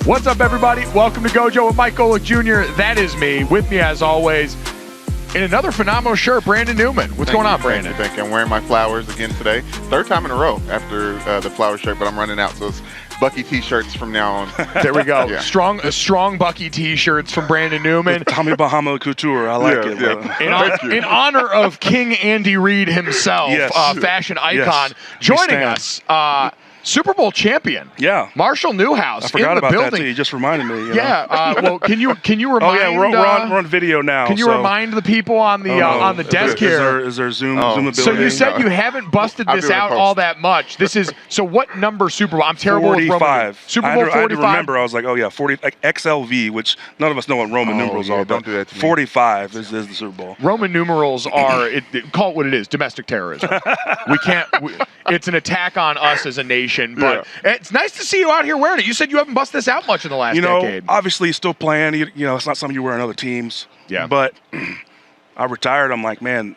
What's up, everybody? Welcome to Gojo and Mike Golick Jr. That is me. With me, as always, in another phenomenal shirt, Brandon Newman. What's going on, Brandon? Thank you. I'm wearing my flowers again today. Third time in a row after the flower shirt, but I'm running out. So it's Bucky T-shirts from now on. There we go. Yeah. Strong Bucky T-shirts from Brandon Newman. Tommy Bahama Couture. I like it. Yeah. In honor of King Andy Reid himself, Yes. fashion icon, Yes. joining us, Super Bowl champion. Yeah. Marshall Newhouse. I forgot in the about building. that too. You just reminded me. You know? Yeah. Well, can you remind? Oh yeah, we're on video now. Can you remind the people on the desk here? Is there Zoom ability? So you said you haven't busted this out all that much. This is so. What number Super Bowl? I'm terrible 45. with Roman. Super Bowl 45. I had to remember. I was like, oh yeah, 40, like XLV, which none of us know what Roman numerals are. Don't do that to me. 45 is the Super Bowl. Roman numerals are call it what it is: domestic terrorism. We can't. It's an attack on us as a nation. But it's nice to see you out here wearing it. You said you haven't busted this out much in the last decade. Obviously still playing. You know, it's not something you wear on other teams. Yeah. But I retired. I'm like, man,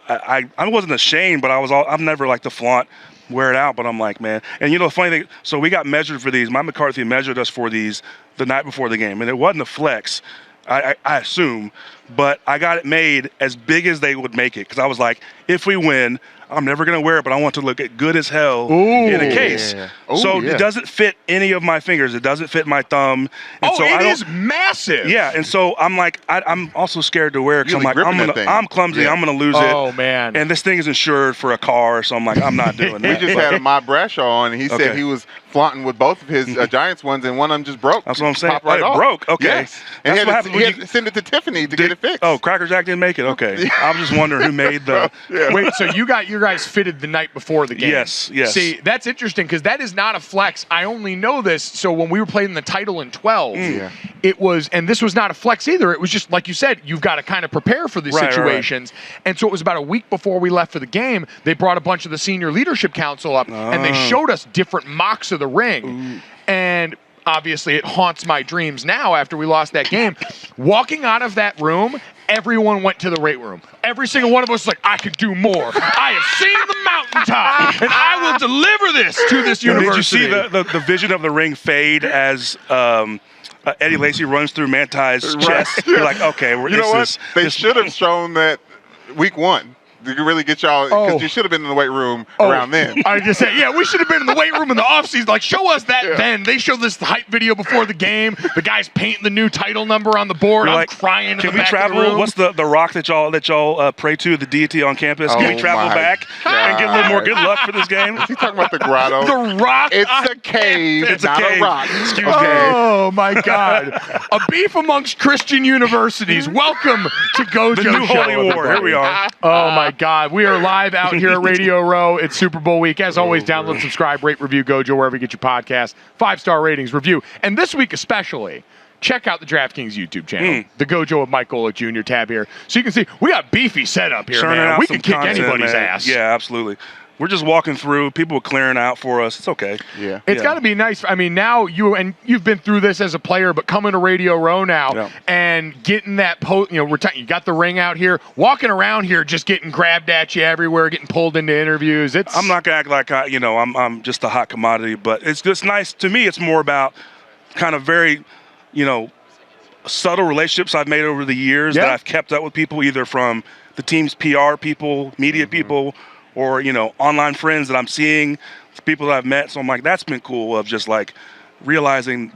I wasn't ashamed, but I'm never like to flaunt, wear it out. But I'm like, man. And you know, the funny thing, so we got measured for these. Mike McCarthy measured us for these the night before the game. And it wasn't a flex, I assume. But I got it made as big as they would make it. Because I was like, if we win, I'm never going to wear it, but I want to look good as hell in a case. Yeah. It doesn't fit any of my fingers. It doesn't fit my thumb. And so it is massive. Yeah, and so I'm like, I'm also scared to wear it because I'm like, I'm clumsy. Yeah. I'm going to lose it. Oh, man. And this thing is insured for a car, so I'm like, I'm not doing that. We just had a Mob Bradshaw on, and he said he was flaunting with both of his Giants ones, and one of them just broke. That's what I'm saying. Right it broke. Okay. Yes. And That's he what had to send it to Tiffany to get it fixed. Oh, Cracker Jack didn't make it? Okay. I was just wondering who made the... Wait, so you got your guys fitted the night before the game? Yes. See, that's interesting because that is not a flex. I only know this. So when we were playing the title in 12, it was, and this was not a flex either. It was just, like you said, you've got to kind of prepare for these situations. Right. And so it was about a week before we left for the game, they brought a bunch of the senior leadership council up, and they showed us different mocks of the ring. And obviously it haunts my dreams now after we lost that game. Walking out of that room, everyone went to the weight room. Every single one of us was like, I could do more. I have seen the mountaintop, and I will deliver this to this university. Did you see the vision of the ring fade as Eddie Lacy runs through Manti's chest? You're like, okay, They should have shown that week one. To really get y'all, because you should have been in the weight room around then. I just said, we should have been in the weight room in the offseason. Like, show us that then. They showed this hype video before the game. The guy's painting the new title number on the board. I'm crying in the back of the room. What's the rock that y'all pray to, the deity on campus? Can we travel back and get a little more good luck for this game? Is he talking about the grotto? The rock? It's a cave. It's not a cave. A rock. Excuse me. Oh, my God. A beef amongst Christian universities. Welcome to Gojo The new Show, holy war. Here we are. Oh, my God. We are live out here at Radio Row. It's Super Bowl week. As always, download, subscribe, rate, review Gojo wherever you get your podcast. 5-star ratings, review. And this week especially, check out the DraftKings YouTube channel, the Gojo of Mike Golick Jr. tab here. So you can see we got beefy setup here, man. We can kick anybody's ass. Yeah, absolutely. We're just walking through. People are clearing out for us. It's okay. Yeah. It's got to be nice. I mean, now you've been through this as a player, but coming to Radio Row now and getting that you got the ring out here, walking around here, just getting grabbed at you everywhere, getting pulled into interviews. I'm not gonna act like I'm just a hot commodity, but it's just nice to me. It's more about kind of very, subtle relationships I've made over the years that I've kept up with people, either from the team's PR people, media people, or, online friends that I'm seeing, people that I've met. So I'm like, that's been cool of just like realizing,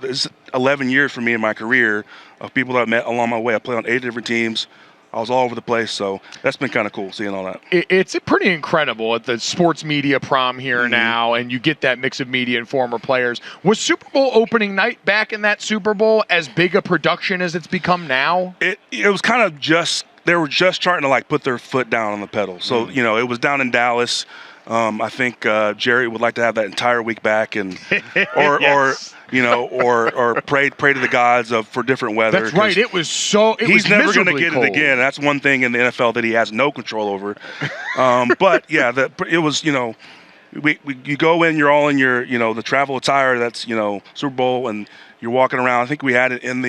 this 11 years for me in my career of people that I've met along my way. I played on 8 different teams. I was all over the place. So that's been kind of cool seeing all that. It's pretty incredible at the sports media prom here now, and you get that mix of media and former players. Was Super Bowl opening night back in that Super Bowl as big a production as it's become now? It was kind of they were just trying to put their foot down on the pedal. So, it was down in Dallas. I think Jerry would like to have that entire week back, and or pray to the gods for different weather. That's right. He's never going to get it again. That's one thing in the NFL that he has no control over. But yeah, it was you go in, you're all in your the travel attire that's Super Bowl, and you're walking around. I think we had it in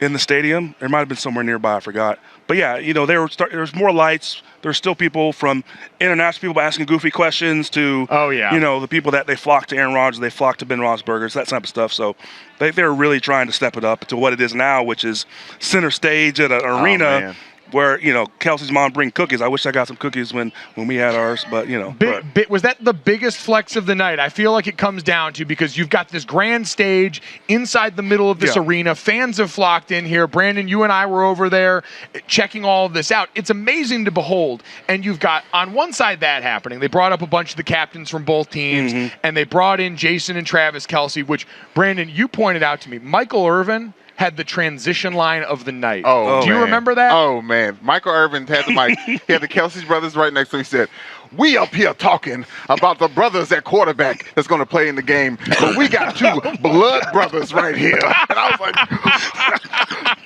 in the stadium. There might have been somewhere nearby, I forgot. But yeah, there's more lights. There's still people from international people asking goofy questions to, the people that they flock to Aaron Rodgers, they flock to Ben Roethlisberger, that type of stuff. So they're really trying to step it up to what it is now, which is center stage at an arena. Where, Kelsey's mom bring cookies. I wish I got some cookies when we had ours, but, Was that the biggest flex of the night? I feel like it comes down to, because you've got this grand stage inside the middle of this arena. Fans have flocked in here. Brandon, you and I were over there checking all of this out. It's amazing to behold. And you've got, on one side, that happening. They brought up a bunch of the captains from both teams, and they brought in Jason and Travis Kelce, which, Brandon, you pointed out to me. Michael Irvin had the transition line of the night. Do you remember that? Oh, man. Michael Irvin had the mic. He had the Kelce's brothers right next to him. He said, "We up here talking about the brothers at quarterback that's going to play in the game, but we got two blood brothers right here." And I was like,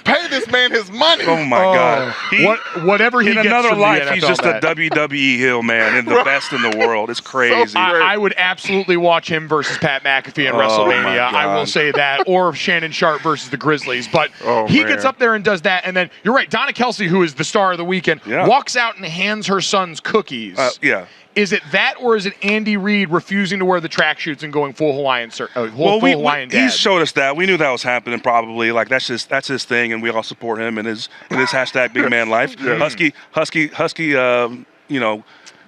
pay this man his money. Oh, my God. Whatever he in gets another from life, the NFL, he's just a WWE heel, man, and the best in the world. It's crazy. So I would absolutely watch him versus Pat McAfee in WrestleMania. I will say that. Or Shannon Sharp versus the Grizzlies. But he gets up there and does that. And then, you're right, Donna Kelce, who is the star of the weekend, walks out and hands her son's cookies. Is it that, or is it Andy Reid refusing to wear the track shoes and going full Hawaiian Hawaiian dad? He showed us that. We knew that was happening probably. Like, that's his thing, and we all support him and his hashtag Big Man Life. Husky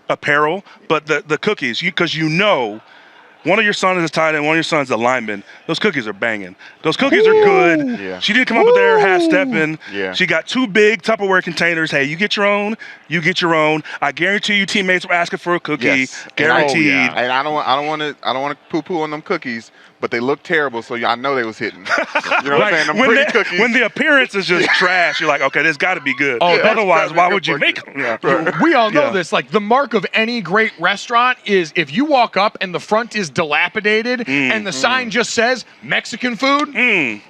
apparel. But the cookies, because one of your sons is a tight end, one of your sons is a lineman. Those cookies are banging. Those cookies are good. Yeah. She didn't come up with there half-stepping. Yeah. She got 2 big Tupperware containers. Hey, you get your own. You get your own. I guarantee you teammates were asking for a cookie. Yes. Guaranteed. And I don't want to poo-poo on them cookies, but they look terrible, so I know they was hitting. You know what I'm saying? Them cookies. When the appearance is just trash, you're like, okay, this got to be good. Otherwise, why would you make them? Yeah. We all know this. Like, the mark of any great restaurant is if you walk up and the front is dilapidated and the sign just says Mexican food,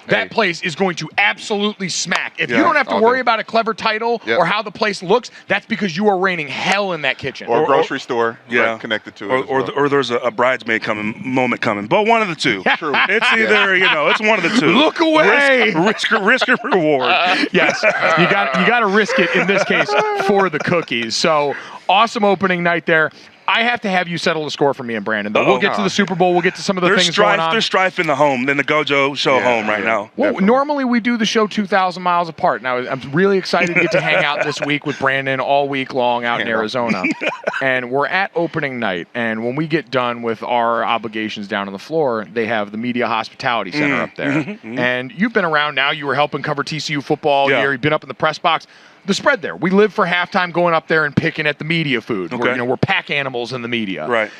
that place is going to absolutely smack. If you don't have to worry about a clever title or how the place looks, that's because you are raining hell in that kitchen. Or a grocery store connected to it. Or there's a bridesmaid moment coming. But one of the two. True. It's either, it's one of the two. Look away. Risk or reward. Yes. You got to risk it in this case for the cookies. So, awesome opening night there. I have to have you settle the score for me and Brandon, though. We'll get to the Super Bowl. We'll get to some of the things going on. There's strife in the home, then the Gojo show home right now. Well, normally we do the show 2,000 miles apart. Now, I'm really excited to get to hang out this week with Brandon all week long out in Arizona. And we're at opening night. And when we get done with our obligations down on the floor, they have the Media Hospitality Center up there. And you've been around now. You were helping cover TCU football year. You've been up in the press box. The spread there. We live for halftime going up there and picking at the media food. Okay. We're pack animals in the media. Right.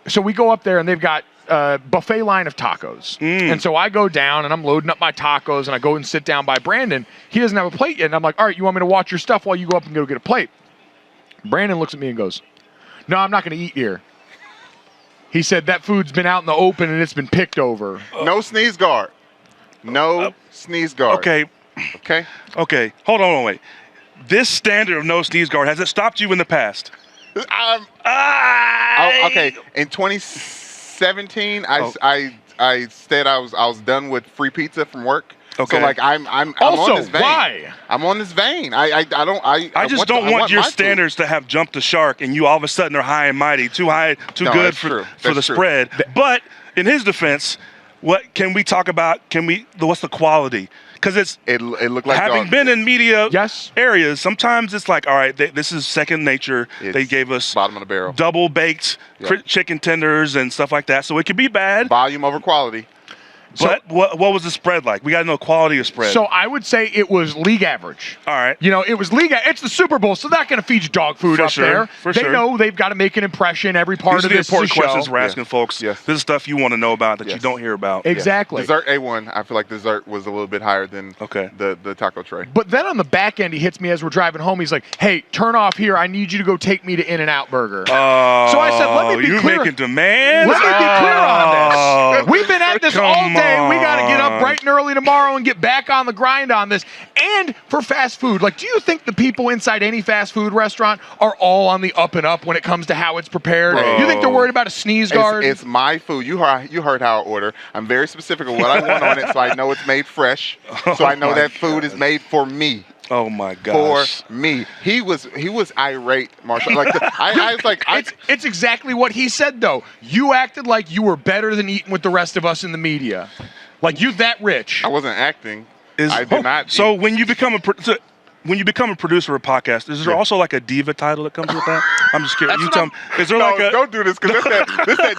So we go up there and they've got a buffet line of tacos. And so I go down and I'm loading up my tacos and I go and sit down by Brandon. He doesn't have a plate yet. And I'm like, all right, you want me to watch your stuff while you go up and go get a plate? Brandon looks at me and goes, no, I'm not going to eat here. He said that food's been out in the open and it's been picked over. No sneeze guard. No sneeze guard. Okay. Hold on, wait. This standard of no sneeze guard, has it stopped you in the past? Okay. In 2017, I said I was done with free pizza from work. Okay. So like I'm also, on this vein. Why? I'm on this vein. I just don't want your standards to have jumped the shark and you all of a sudden are high and mighty, too good for the spread. But in his defense, what can we talk about? What's the quality? Because it looked like having been in media areas, sometimes it's like, all right, this is second nature. They gave us bottom of the barrel, double baked chicken tenders and stuff like that, so it could be bad. Volume over quality. But what was the spread like? We got to know quality of spread. So I would say it was league average. All right. It was league. It's the Super Bowl, so they're not going to feed you dog food up there. They know they've got to make an impression. Every part of this is important questions we're asking folks. Yes. This is stuff you want to know about that you don't hear about. Exactly. Dessert A1. I feel like dessert was a little bit higher than the taco tray. But then on the back end, he hits me as we're driving home. He's like, "Hey, turn off here. I need you to go take me to In-N-Out Burger." So I said, "Let me be clear. Making demands. Let me be clear on this. We've been at this all day. hey, we got to get up bright and early tomorrow and get back on the grind on this. And for fast food, like, do you think the people inside any fast food restaurant are all on the up and up when it comes to how it's prepared? Bro. You think they're worried about a sneeze guard? It's my food. You heard how I order. I'm very specific of what I want on it, so I know it's made fresh. So I know that food is made for me. Oh my gosh! For me, he was irate, Marshall. Like I was like, it's exactly what he said though. You acted like you were better than eating with the rest of us in the media, like you that rich. I wasn't acting. I did not. So when you become a producer of a podcast, is there also like a diva title that comes with that? I'm just curious. You tell me. Is there like a? Don't do this because this that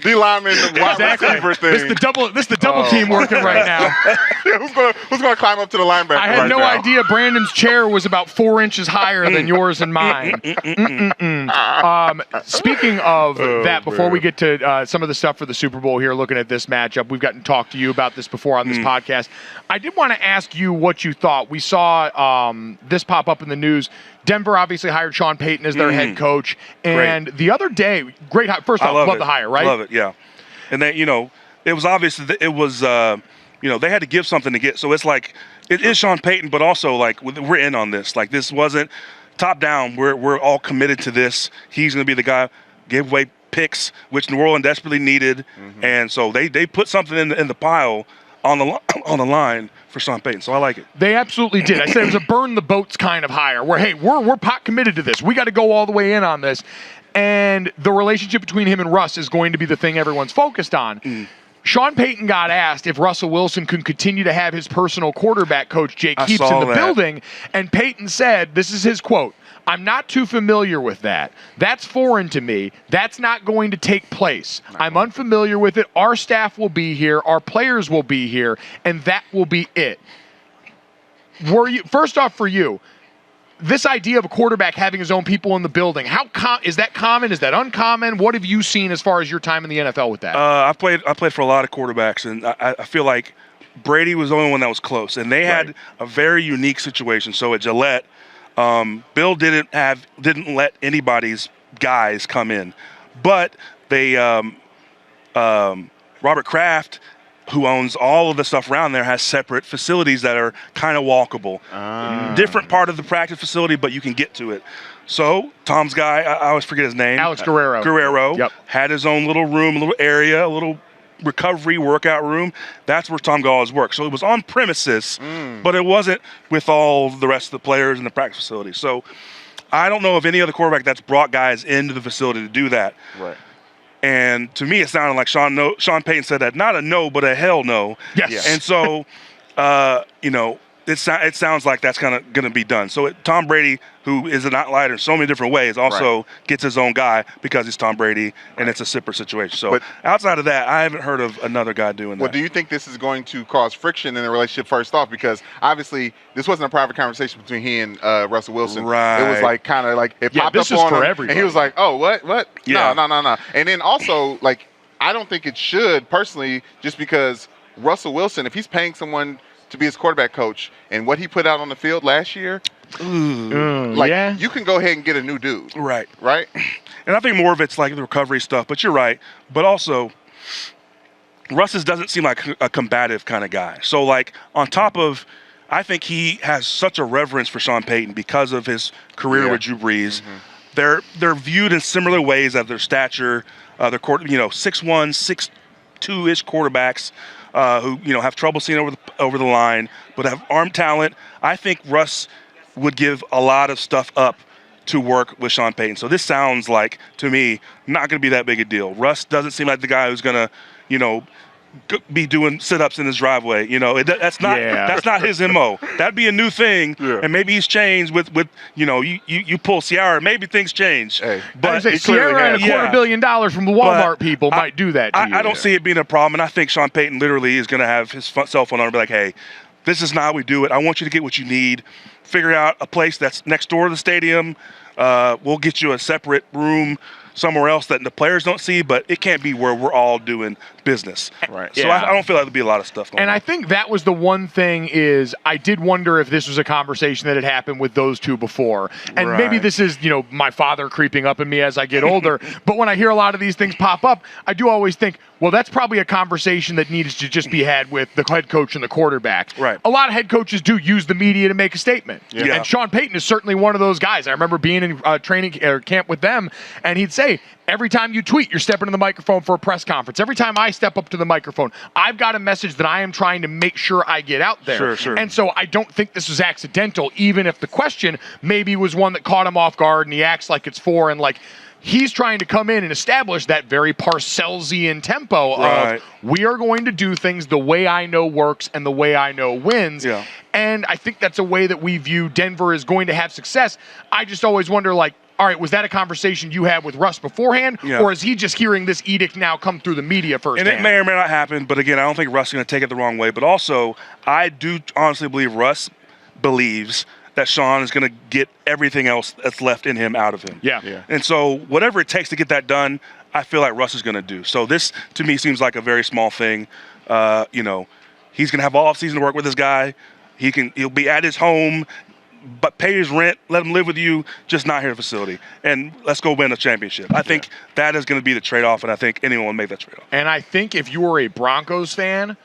D lineman wide receiver thing. This the double team working right now. Yeah, who's gonna climb up to the linebacker? I had no idea Brandon's chair was about 4 inches higher than yours and mine. Speaking of that, before we get to some of the stuff for the Super Bowl here, looking at this matchup, we've gotten to talk to you about this before on this podcast. I did want to ask you what you thought. We saw this pop up in the news. Denver obviously hired Sean Payton as their head coach. And the other day, great hire. First off, love the hire, right? Love it, yeah. And then, it was obvious that it was, they had to give something to get. So it's like, it is Sean Payton, but also, like, we're in on this. Like, this wasn't top down. We're all committed to this. He's going to be the guy, give away picks, which New Orleans desperately needed. And so they put something in the pile on the line for Sean Payton, so I like it. They absolutely did. I said it was a burn the boats kind of hire where, hey, we're pot committed to this. We got to go all the way in on this. And the relationship between him and Russ is going to be the thing everyone's focused on. Sean Payton got asked if Russell Wilson could continue to have his personal quarterback coach, Jake Heaps, in the building. And Payton said, this is his quote, "I'm not too familiar with that. That's foreign to me. That's not going to take place. I'm unfamiliar with it. Our staff will be here. Our players will be here. And that will be it." First off, for you, this idea of a quarterback having his own people in the building, is that common? Is that uncommon? What have you seen as far as your time in the NFL with that? I played for a lot of quarterbacks, and I feel like Brady was the only one that was close. And they had a very unique situation. So at Gillette, Bill didn't let anybody's guys come in, but they Robert Kraft, who owns all of the stuff around there, has separate facilities that are kind of walkable. Different part of the practice facility, but you can get to it. So Tom's guy, I always forget his name. Alex Guerrero. Had his own little room, a little area, a little recovery workout room. That's where Tom always worked. So it was on premises, but it wasn't with all the rest of the players in the practice facility. So I don't know of any other quarterback that's brought guys into the facility to do that. Right. And to me, it sounded like Sean Payton said that, not a no, but a hell no. Yes. And so, it sounds like that's kind of going to be done. So Tom Brady, who is an outlier in so many different ways, also gets his own guy because he's Tom Brady, and it's a sipper situation. So outside of that, I haven't heard of another guy doing that. Well, do you think this is going to cause friction in the relationship first off? Because obviously this wasn't a private conversation between he and Russell Wilson. Right. It was like kind of like it popped this up is on for him, everybody. and he was like, "Oh, what? Yeah. No." And then also, like, I don't think it should personally, just because Russell Wilson, if he's paying someone to be his quarterback coach, and what he put out on the field last year, you can go ahead and get a new dude. Right. And I think more of it's like the recovery stuff, but you're right. But also, Russ doesn't seem like a combative kind of guy. So, like, on top of, I think he has such a reverence for Sean Payton because of his career with Drew Brees. They're viewed in similar ways at their stature. They're 6'1", 6'2"-ish quarterbacks. Who have trouble seeing over the line, but have arm talent. I think Russ would give a lot of stuff up to work with Sean Payton. So this sounds like, to me, not going to be that big a deal. Russ doesn't seem like the guy who's going to, be doing sit-ups in his driveway. That's not his MO. That'd be a new thing, and maybe he's changed with you pull Ciara, maybe things change. Hey, but Ciara and $250 million from the Walmart people might do that to you. I don't see it being a problem, and I think Sean Payton literally is going to have his cell phone on and be like, "Hey, this is not how we do it. I want you to get what you need. Figure out a place that's next door to the stadium. We'll get you a separate room somewhere else that the players don't see, but it can't be where we're all doing business. Right. So I don't feel like there'll be a lot of stuff going on. And I think that was the one thing is I did wonder if this was a conversation that had happened with those two before. And maybe this is, my father creeping up in me as I get older. But when I hear a lot of these things pop up, I do always think, well, that's probably a conversation that needs to just be had with the head coach and the quarterback. Right. A lot of head coaches do use the media to make a statement. Yeah. And Sean Payton is certainly one of those guys. I remember being in training camp with them, and he'd say, every time you tweet, you're stepping to the microphone for a press conference. Every time I step up to the microphone, I've got a message that I am trying to make sure I get out there. Sure. And so I don't think this was accidental, even if the question maybe was one that caught him off guard and he acts like it's foreign. Like, he's trying to come in and establish that very Parcellsian tempo of we are going to do things the way I know works and the way I know wins. Yeah. And I think that's a way that we view Denver is going to have success. I just always wonder, like, all right, was that a conversation you had with Russ beforehand, or is he just hearing this edict now come through the media firsthand? And it may or may not happen, but again, I don't think Russ is going to take it the wrong way. But also, I do honestly believe Russ believes that Sean is going to get everything else that's left in him out of him. Yeah. And so whatever it takes to get that done, I feel like Russ is going to do. So this, to me, seems like a very small thing. He's going to have all offseason to work with this guy. He'll be at his home, but pay his rent, let him live with you, just not here at the facility. And let's go win a championship. I think that is going to be the trade-off, and I think anyone will make that trade-off. And I think if you were a Broncos fan,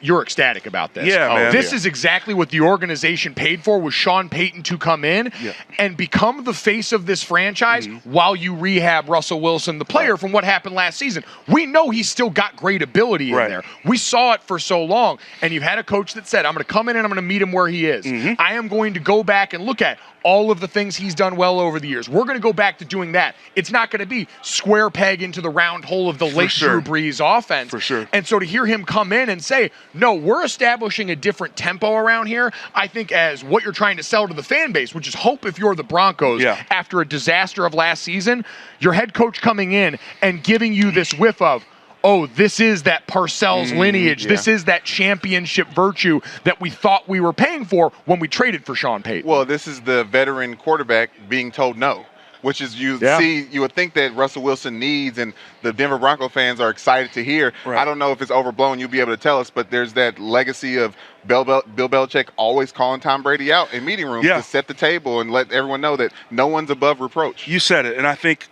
you're ecstatic about this. Yeah, man. This is exactly what the organization paid for, was Sean Payton to come in and become the face of this franchise while you rehab Russell Wilson, the player, from what happened last season. We know he's still got great ability in there. We saw it for so long. And you've had a coach that said, I'm going to come in and I'm going to meet him where he is. I am going to go back and look at all of the things he's done well over the years. We're going to go back to doing that. It's not going to be square peg into the round hole of the late Drew Brees offense. For sure. And so to hear him come in and say, no, we're establishing a different tempo around here, I think as what you're trying to sell to the fan base, which is hope if you're the Broncos after a disaster of last season, your head coach coming in and giving you this whiff of, oh, this is that Parcells lineage. This is that championship virtue that we thought we were paying for when we traded for Sean Payton. Well, this is the veteran quarterback being told no, which is you would think that Russell Wilson needs, and the Denver Bronco fans are excited to hear. I don't know if it's overblown. You'll be able to tell us, but there's that legacy of Bill Belichick always calling Tom Brady out in meeting rooms to set the table and let everyone know that no one's above reproach. You said it, and I think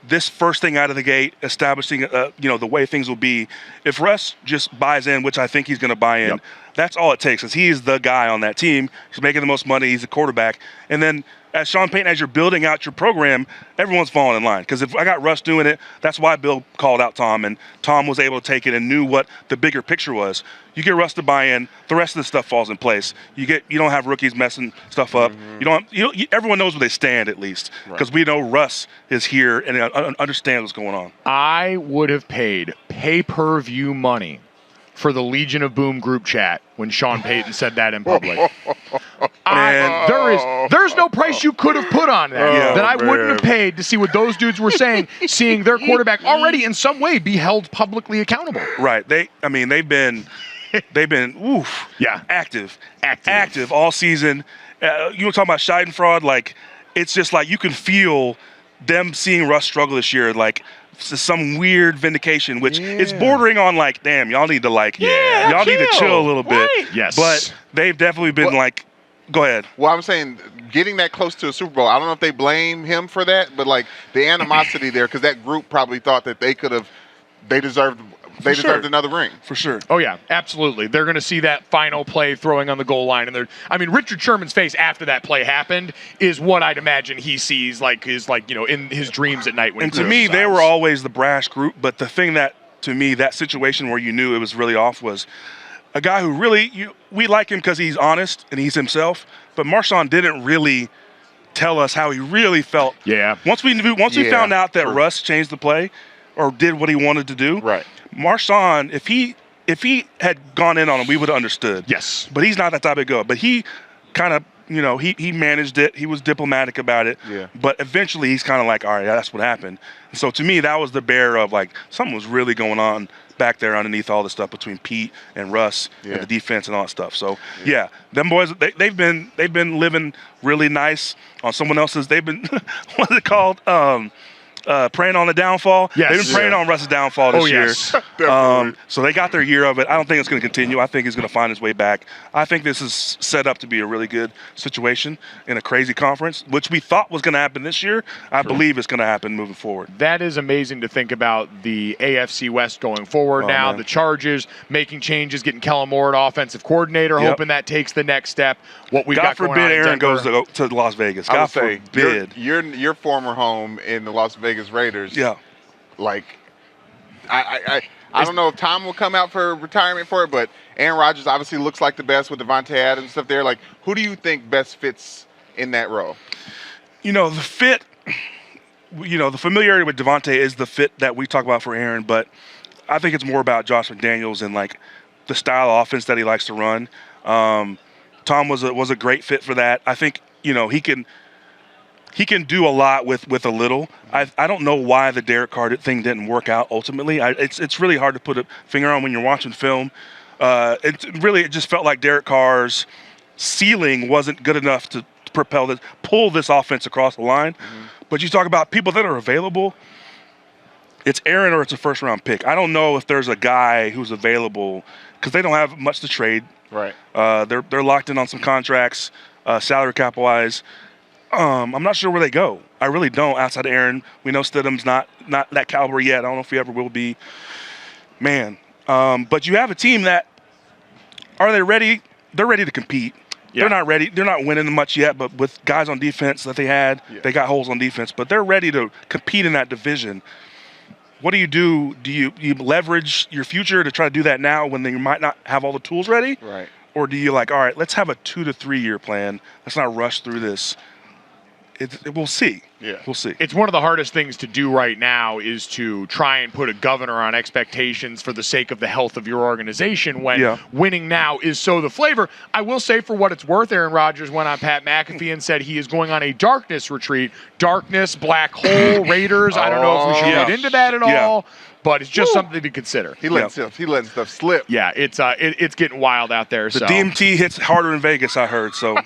this first thing out of the gate, establishing the way things will be, if Russ just buys in, which I think he's going to buy in, that's all it takes, because he is the guy on that team. He's making the most money. He's the quarterback, and then as Sean Payton, as you're building out your program, everyone's falling in line. Because if I got Russ doing it, that's why Bill called out Tom, and Tom was able to take it and knew what the bigger picture was. You get Russ to buy in, the rest of the stuff falls in place. You don't have rookies messing stuff up. Everyone knows where they stand at least, because we know Russ is here and understands what's going on. I would have paid pay-per-view money for the Legion of Boom group chat when Sean Payton said that in public. There's no price you could have put on that I wouldn't have paid to see what those dudes were saying, seeing their quarterback already in some way be held publicly accountable. Right. They've been active all season. You were talking about Schadenfreude, like it's just like you can feel them seeing Russ struggle this year, like some weird vindication, which is bordering on like, damn, y'all need to need to chill a little bit. Yes. But they've definitely been go ahead. Well, I'm saying getting that close to a Super Bowl, I don't know if they blame him for that, but like the animosity there, because that group probably thought that they deserved another ring. For sure. Oh, yeah, absolutely. They're going to see that final play throwing on the goal line. And Richard Sherman's face after that play happened is what I'd imagine he sees in his dreams at night. And to me, they were always the brash group. But the thing that, to me, that situation where you knew it was really off was a guy who really, we like him because he's honest and he's himself. But Marshawn didn't really tell us how he really felt. Yeah. Once we found out that Russ changed the play or did what he wanted to do. Right. Marshawn, if he had gone in on him, we would have understood. Yes. But he's not that type of guy. But he kind of he managed it. He was diplomatic about it. Yeah. But eventually he's kind of like, all right, that's what happened. And so to me, that was the bear of like something was really going on back there underneath all the stuff between Pete and Russ and the defense and all that stuff. So them boys, they've been living really nice on someone else's. They've been what's it called? Preying on the downfall. Yes. They've been preying on Russ's downfall this year. Definitely. So they got their year of it. I don't think it's going to continue. I think he's going to find his way back. I think this is set up to be a really good situation in a crazy conference, which we thought was going to happen this year. I believe it's going to happen moving forward. That is amazing to think about the AFC West going forward now. Man. The Chargers making changes, getting Kellen Moore at offensive coordinator, hoping that takes the next step. What we got going on forbid in Aaron Denver. goes to Las Vegas. I God would say forbid. your former home in the Las Vegas Raiders. Yeah. Like, I don't know if Tom will come out for retirement for it, but Aaron Rodgers obviously looks like the best with Devontae Adams and stuff there. Like, who do you think best fits in that role? The fit, the familiarity with Devontae is the fit that we talk about for Aaron, but I think it's more about Josh McDaniels and, like, the style of offense that he likes to run. Tom was a great fit for that. I think, he can do a lot with a little. I don't know why the Derek Carr thing didn't work out ultimately. It's really hard to put a finger on when you're watching film. It just felt like Derek Carr's ceiling wasn't good enough to pull this offense across the line. Mm-hmm. But you talk about people that are available, it's Aaron or it's a first-round pick. I don't know if there's a guy who's available because they don't have much to trade. Right. They're locked in on some contracts, salary cap-wise. I'm not sure where they go. I really don't. Outside of Aaron, we know Stidham's not that caliber yet. I don't know if he ever will be. Man, but you have a team that are they ready? They're ready to compete. Yeah. They're not ready. They're not winning much yet, but with guys on defense that they had, they got holes on defense. But they're ready to compete in that division. What do? Do you leverage your future to try to do that now when you might not have all the tools ready? Right. Or do you like, all right, let's have a 2 to 3 year plan. Let's not rush through this. We'll see. Yeah. We'll see. It's one of the hardest things to do right now is to try and put a governor on expectations for the sake of the health of your organization when winning now is so the flavor. I will say, for what it's worth, Aaron Rodgers went on Pat McAfee and said he is going on a darkness retreat. Darkness, black hole, Raiders. I don't know if we should get into that at all. But it's just something to consider. He letting stuff slip. Yeah, it's getting wild out there. The DMT hits harder in Vegas, I heard. So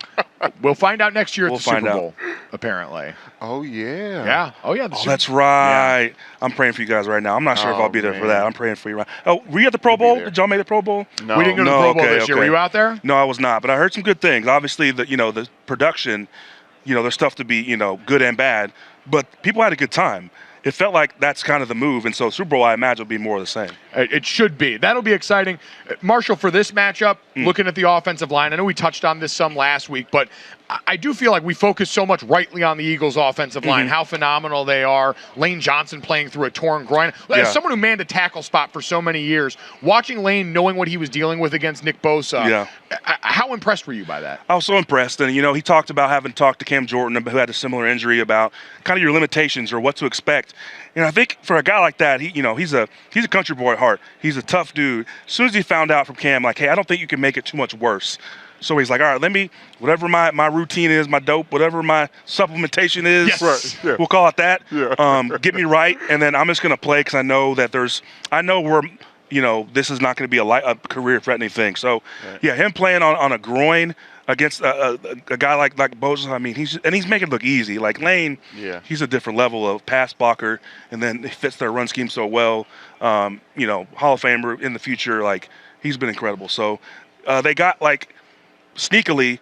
we'll find out next year at the Super Bowl, apparently. Oh, yeah. Yeah. Oh, yeah. That's right. Yeah. I'm praying for you guys right now. I'm not sure if I'll be there for that. I'm praying for you. Oh, were you at the Pro Bowl? Did y'all make the Pro Bowl? No. We didn't go to the Pro Bowl this year. Were you out there? No, I was not. But I heard some good things. Obviously, the production, there's stuff to be, good and bad. But people had a good time. It felt like that's kind of the move, and so Super Bowl, I imagine, will be more of the same. It should be. That'll be exciting. Marshall, for this matchup, looking at the offensive line, I know we touched on this some last week, but I do feel like we focus so much rightly on the Eagles' offensive line, how phenomenal they are. Lane Johnson playing through a torn groin. As someone who manned a tackle spot for so many years, watching Lane, knowing what he was dealing with against Nick Bosa, how impressed were you by that? I was so impressed. And, he talked about having talked to Cam Jordan, who had a similar injury, about kind of your limitations or what to expect. And I think for a guy like that, he's a country boy at heart. He's a tough dude. As soon as he found out from Cam, like, hey, I don't think you can make it too much worse. So he's like, all right, whatever my routine is, my dope, whatever my supplementation is, we'll call it that. Get me right, and then I'm just going to play because I know where, this is not going to be a career-threatening thing. So, him playing on a groin against a guy like Bosa, I mean, he's making it look easy. Like Lane, he's a different level of pass blocker, and then he fits their run scheme so well. Hall of Famer in the future, like, he's been incredible. So they got, like, sneakily,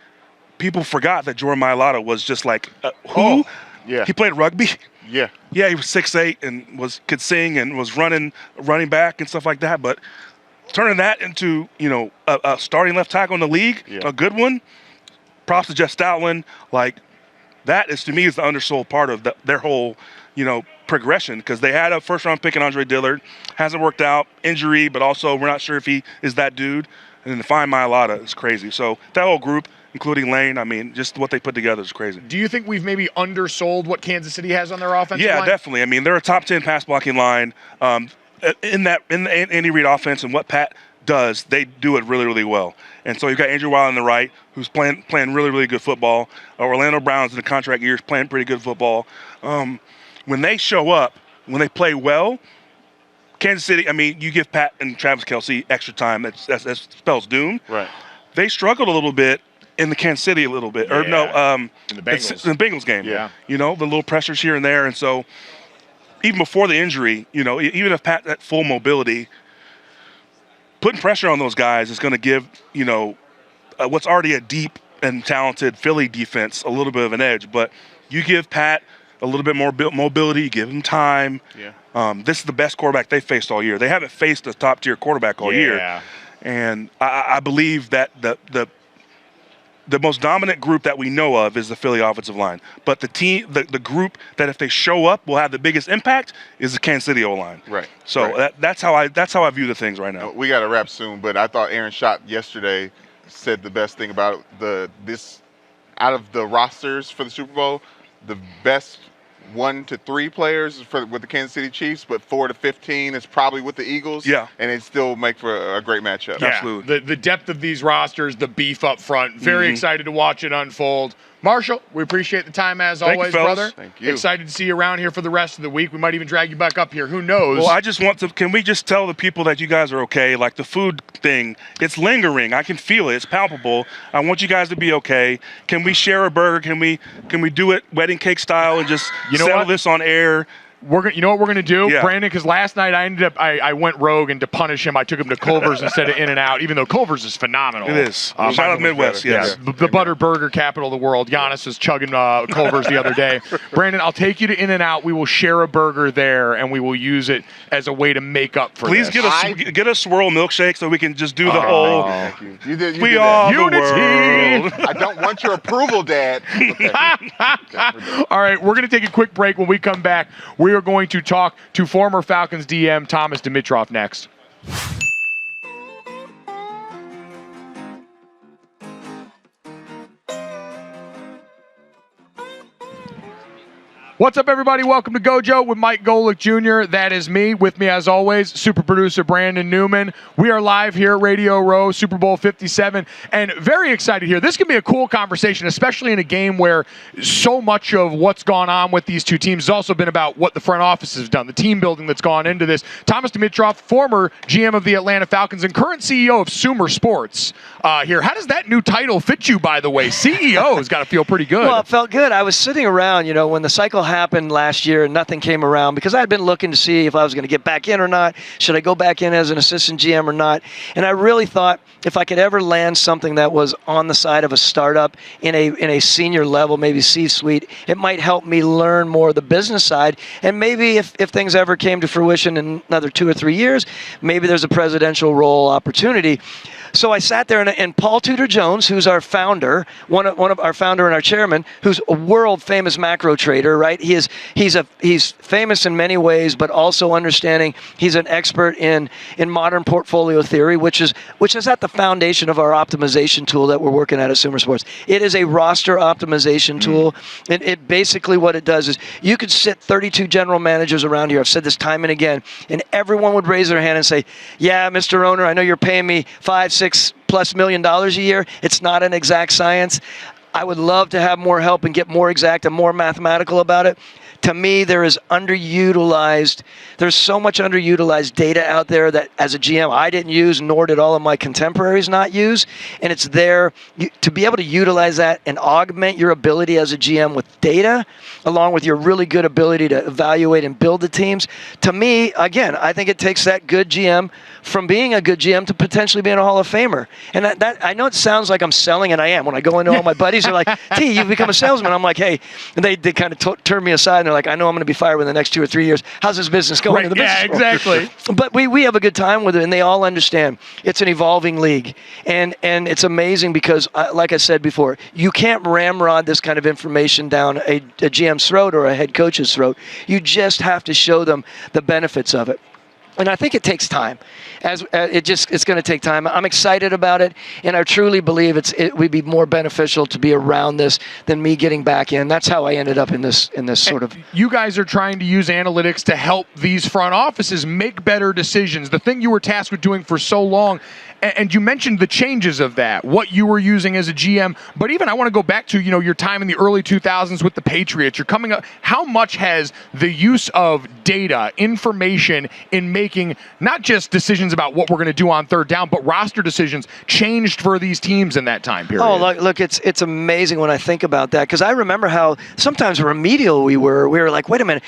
people forgot that Jordan Mailata was just like, who? Yeah. He played rugby. Yeah. Yeah, he was 6'8" and could sing and was running back and stuff like that. But turning that into, a starting left tackle in the league, a good one, props to Jeff Stoutland. Like, that is, to me, is the undersold part of their whole, progression, because they had a first-round pick in Andre Dillard. Hasn't worked out. Injury, but also we're not sure if he is that dude. And then to find Mailata is crazy. So that whole group, including Lane, I mean, just what they put together is crazy. Do you think we've maybe undersold what Kansas City has on their offensive line? Yeah, definitely. I mean, they're a top 10 pass blocking line in the Andy Reid offense, and what Pat does, they do it really, really well. And so you've got Andrew Wild on the right, who's playing really, really good football. Orlando Brown's in the contract years playing pretty good football. When they show up, when they play well, Kansas City, I mean, you give Pat and Travis Kelce extra time, that spells doom. Right. They struggled a little bit in the Kansas City a little bit. Yeah. Or no, in the Bengals. in the Bengals game. Yeah. You know, the little pressures here and there. And so even before the injury, you know, even if Pat had full mobility, putting pressure on those guys is going to give, you know, what's already a deep and talented Philly defense a little bit of an edge. But you give Pat a little bit more mobility, you give him time. Yeah. This is the best quarterback they faced all year. They haven't faced a top-tier quarterback all year. And I believe that the most dominant group that we know of is the Philly offensive line. But the group that if they show up will have the biggest impact is the Kansas City O-line. Right. So that's how I view the things right now. We got to wrap soon, but I thought Aaron Schott yesterday said the best thing about this out of the rosters for the Super Bowl, the best 1 to 3 players with the Kansas City Chiefs, but 4 to 15 is probably with the Eagles. Yeah. And it still make for a great matchup. Yeah. Absolutely. The depth of these rosters, the beef up front. Very excited to watch it unfold. Marshall, we appreciate the time as Thank you, always, fellas. brother. Thank you. Excited to see you around here for the rest of the week. We might even drag you back up here. Who knows? Well, I just want to. Can we just tell the people that you guys are okay? Like the food thing, it's lingering. I can feel it. It's palpable. I want you guys to be okay. Can we share a burger? Can we do it wedding cake style and just settle this on air? You know what we're gonna do, Yeah. Brandon? Because last night I went rogue, and to punish him, I took him to Culver's instead of In-N-Out. Even though Culver's is phenomenal. It is. Shout out Midwest. Yes. The butter burger capital of the world. Giannis was chugging Culver's the other day. Brandon, I'll take you to In-N-Out. We will share a burger there, and we will use it as a way to make up for Please this. get a swirl milkshake so we can just do the whole. Thank you. You did We that. are the Unity. world. I don't want your approval, Dad. Okay. All right, we're going to take a quick break. When we come back, we are going to talk to former Falcons DM Thomas Dimitroff next. What's up, everybody? Welcome to Gojo with Mike Golick Jr. That is me. With me, as always, super producer Brandon Newman. We are live here at Radio Row, Super Bowl 57, and very excited here. This can be a cool conversation, especially in a game where so much of what's gone on with these two teams has also been about what the front office has done, the team building that's gone into this. Thomas Dimitroff, former GM of the Atlanta Falcons and current CEO of Sumer Sports here. How does that new title fit you, by the way? CEO has got to feel pretty good. Well, it felt good. I was sitting around, when the cycle happened last year and nothing came around because I had been looking to see if I was going to get back in or not. Should I go back in as an assistant GM or not? And I really thought if I could ever land something that was on the side of a startup in a senior level, maybe C-suite, it might help me learn more of the business side. And maybe if things ever came to fruition in another 2 or 3 years, maybe there's a presidential role opportunity. So I sat there, and Paul Tudor Jones, who's our founder, one of our founder and our chairman, who's a world famous macro trader, right? He's famous in many ways, but also understanding he's an expert in modern portfolio theory, which is at the foundation of our optimization tool that we're working at Sumer Sports. It is a roster optimization tool, and it basically what it does is you could sit 32 general managers around here. I've said this time and again, and everyone would raise their hand and say, "Yeah, Mr. Owner, I know you're paying me $5-6+ million a year. It's not an exact science. I would love to have more help and get more exact and more mathematical about it." To me, there's so much underutilized data out there that as a GM, I didn't use, nor did all of my contemporaries not use. And it's there to be able to utilize that and augment your ability as a GM with data, along with your really good ability to evaluate and build the teams. To me, again, I think it takes that good GM from being a good GM to potentially being a Hall of Famer. And that I know it sounds like I'm selling, and I am. When I go into all my buddies, they're like, "T, you've become a salesman." I'm like, "Hey," and they kind of turn me aside, and they're like, "I know I'm going to be fired within the next 2 or 3 years. How's this business going?" Right, in the yeah, business world? exactly. But we have a good time with it, and they all understand it's an evolving league, and it's amazing because, like I said before, you can't ramrod this kind of information down a GM's throat or a head coach's throat. You just have to show them the benefits of it. And I think it takes time. It's going to take time. I'm excited about it, and I truly believe it would be more beneficial to be around this than me getting back in. That's how I ended up in this sort of. You guys are trying to use analytics to help these front offices make better decisions. The thing you were tasked with doing for so long. And you mentioned the changes of that, what you were using as a GM. But even I want to go back to, your time in the early 2000s with the Patriots. You're coming up. How much has the use of data, information in making not just decisions about what we're going to do on third down, but roster decisions changed for these teams in that time period? Oh, look, it's amazing when I think about that, because I remember how sometimes remedial we were. We were like, wait a minute,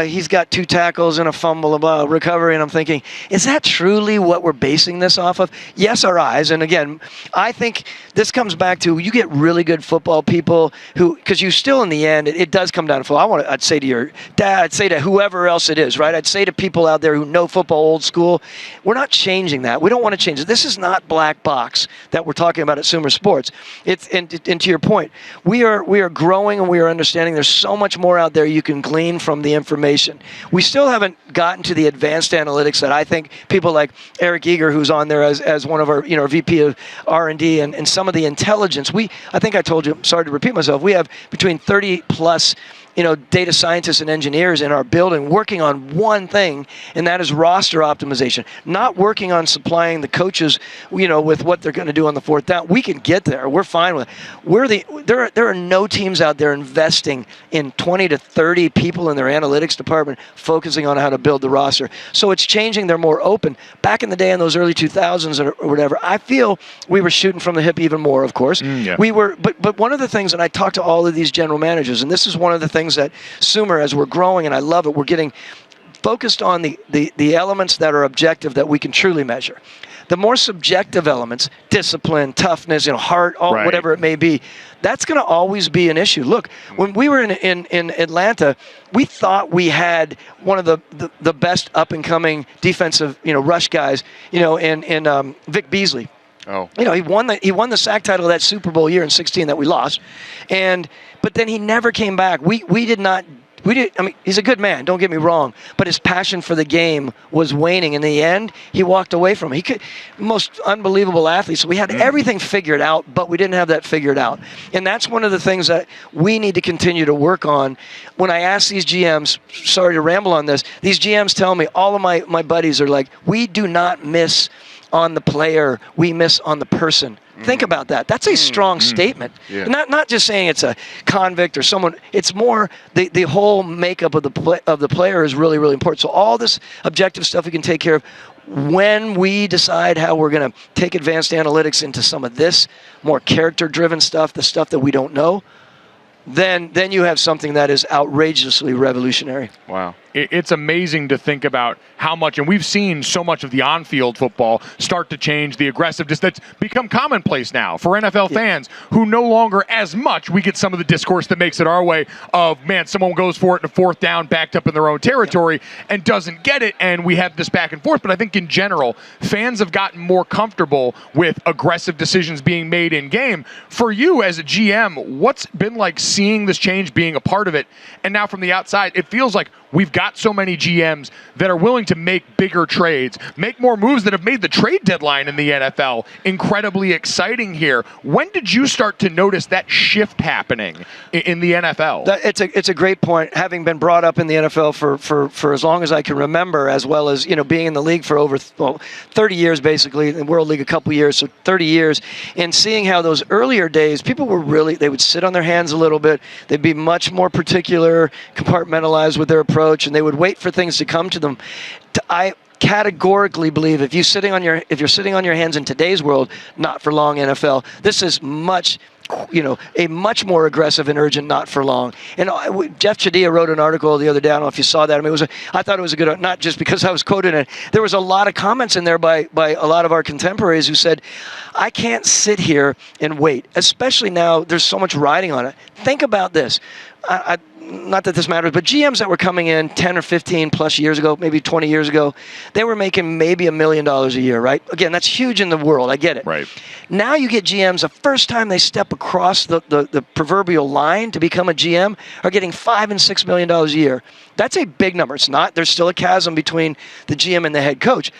he's got 2 tackles and a fumble, blah, recovery. And I'm thinking, is that truly what we're basing this off of? Yes, our eyes. And again, I think this comes back to you get really good football people who, because you still in the end, it does come down to football. I'd say to your dad, I'd say to whoever else it is, right? I'd say to people out there who know football old school, we're not changing that. We don't want to change it. This is not black box that we're talking about at Sumer Sports. And to your point, we are growing and we are understanding there's so much more out there you can glean from the information. We still haven't gotten to the advanced analytics that I think people like Eric Eager, who's on there as one of our VP of R&D and some of the intelligence. I think I told you, sorry to repeat myself, we have between 30 plus data scientists and engineers in our building working on one thing, and that is roster optimization. Not working on supplying the coaches, with what they're going to do on the fourth down. We can get there. We're fine with it. There are no teams out there investing in 20 to 30 people in their analytics department focusing on how to build the roster. So it's changing. They're more open. Back in the day in those early 2000s or whatever, I feel we were shooting from the hip even more, of course. Yeah. We were, but one of the things, and I talked to all of these general managers, and this is one of the things that Sumer, as we're growing, and I love it, we're getting focused on the elements that are objective that we can truly measure. The more subjective elements, discipline, toughness, heart, Right. whatever it may be, that's going to always be an issue. Look, when we were in Atlanta, we thought we had one of the best up-and-coming defensive rush guys, in Vic Beasley. Oh. He won the sack title of that Super Bowl year in 2016 that we lost, but then he never came back. We did. I mean, he's a good man. Don't get me wrong, but his passion for the game was waning. In the end, he walked away from it. Most unbelievable athlete. So we had everything figured out, but we didn't have that figured out. And that's one of the things that we need to continue to work on. When I ask these GMs, sorry to ramble on this, these GMs tell me, all of my buddies are like, we do not miss on the player, we miss on the person. Think about that. That's a strong statement. Yeah. Not just saying it's a convict or someone. It's more the whole makeup of the player is really, really important. So all this objective stuff we can take care of. When we decide how we're going to take advanced analytics into some of this more character-driven stuff, the stuff that we don't know, then you have something that is outrageously revolutionary. Wow. It's amazing to think about how much, and we've seen so much of the on-field football start to change, the aggressiveness that's become commonplace now for NFL fans who no longer as much, we get some of the discourse that makes it our way of, man, someone goes for it in a fourth down, backed up in their own territory and doesn't get it, and we have this back and forth. But I think in general, fans have gotten more comfortable with aggressive decisions being made in game. For you as a GM, what's been like seeing this change, being a part of it? And now from the outside, it feels like we've got so many GMs that are willing to make bigger trades, make more moves that have made the trade deadline in the NFL incredibly exciting here. When did you start to notice that shift happening in the NFL? It's a great point. Having been brought up in the NFL for as long as I can remember, as well as being in the league for over 30 years, basically, in the World League a couple years, so 30 years, and seeing how those earlier days, people were they would sit on their hands a little bit. They'd be much more particular, compartmentalized with their approach, and they would wait for things to come to them. I categorically believe if you're sitting on your hands in today's world, not for long NFL, this is a much more aggressive and urgent not for long. And Jeff Chadia wrote an article the other day. I don't know if you saw that. I mean, I thought it was a good, not just because I was quoting it. There was a lot of comments in there by a lot of our contemporaries who said, I can't sit here and wait, especially now there's so much riding on it. Think about this. not that this matters, but GMs that were coming in 10 or 15 plus years ago, maybe 20 years ago, they were making maybe $1 million a year, right? Again, that's huge in the world. I get it. Right. Now you get GMs, the first time they step across the proverbial line to become a GM, are getting $5 and $6 million a year. That's a big number. It's not. There's still a chasm between the GM and the head coach.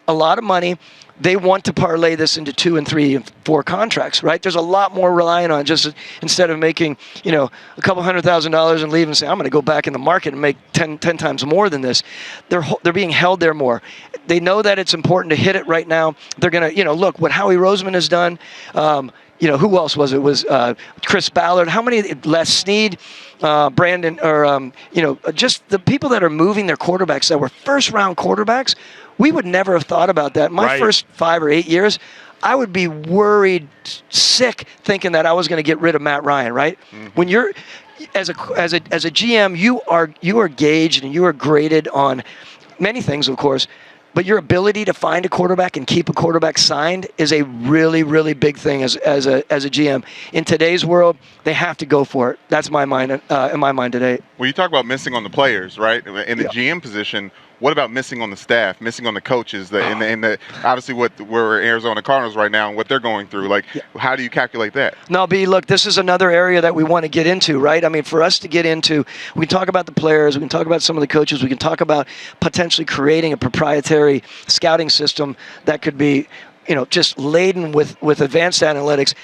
A lot of money. They want to parlay this into 2 and 3 and 4 contracts, right? There's a lot more relying on just instead of making, a couple $100,000 and leave and say, I'm going to go back in the market and make 10 times more than this. They're being held there more. They know that it's important to hit it right now. They're going to, look what Howie Roseman has done. Who else was it? It was Chris Ballard. How many? Les Snead, Brandon, or just the people that are moving their quarterbacks that were first-round quarterbacks. We would never have thought about that. My first 5 or 8 years, I would be worried, sick, thinking that I was going to get rid of Matt Ryan. Right? Mm-hmm. When you're as a GM, you are gauged and you are graded on many things, of course. But your ability to find a quarterback and keep a quarterback signed is a really, really big thing as a GM. In today's world, they have to go for it. That's my mind in my mind today. Well, you talk about missing on the players, right? In the GM position, what about missing on the staff, missing on the coaches, obviously we're Arizona Cardinals right now and what they're going through? How do you calculate that? No, B, look, this is another area that we want to get into, right? I mean, for us to get into, we can talk about the players, we can talk about some of the coaches, we can talk about potentially creating a proprietary scouting system that could be, just laden with advanced analytics.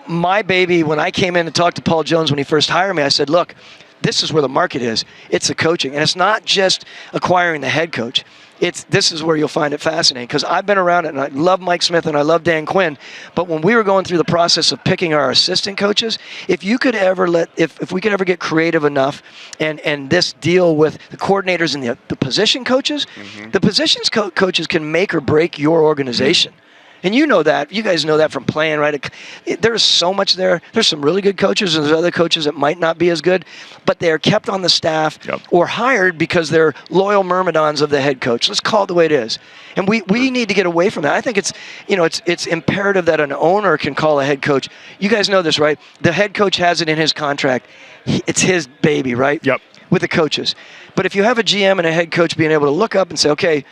My baby, when I came in to talk to Paul Jones when he first hired me, I said, look, this is where the market is. It's the coaching. And it's not just acquiring the head coach. This is where you'll find it fascinating, because I've been around it, and I love Mike Smith and I love Dan Quinn. But when we were going through the process of picking our assistant coaches, if we could ever get creative enough and this deal with the coordinators and the position coaches, the positions coaches can make or break your organization. And you know that. You guys know that from playing, right? There's so much there. There's some really good coaches, and there's other coaches that might not be as good, but they are kept on the staff or hired because they're loyal myrmidons of the head coach. Let's call it the way it is. And we need to get away from that. I think it's imperative that an owner can call a head coach. You guys know this, right? The head coach has it in his contract. It's his baby, right? Yep. With the coaches. But if you have a GM and a head coach being able to look up and say, okay,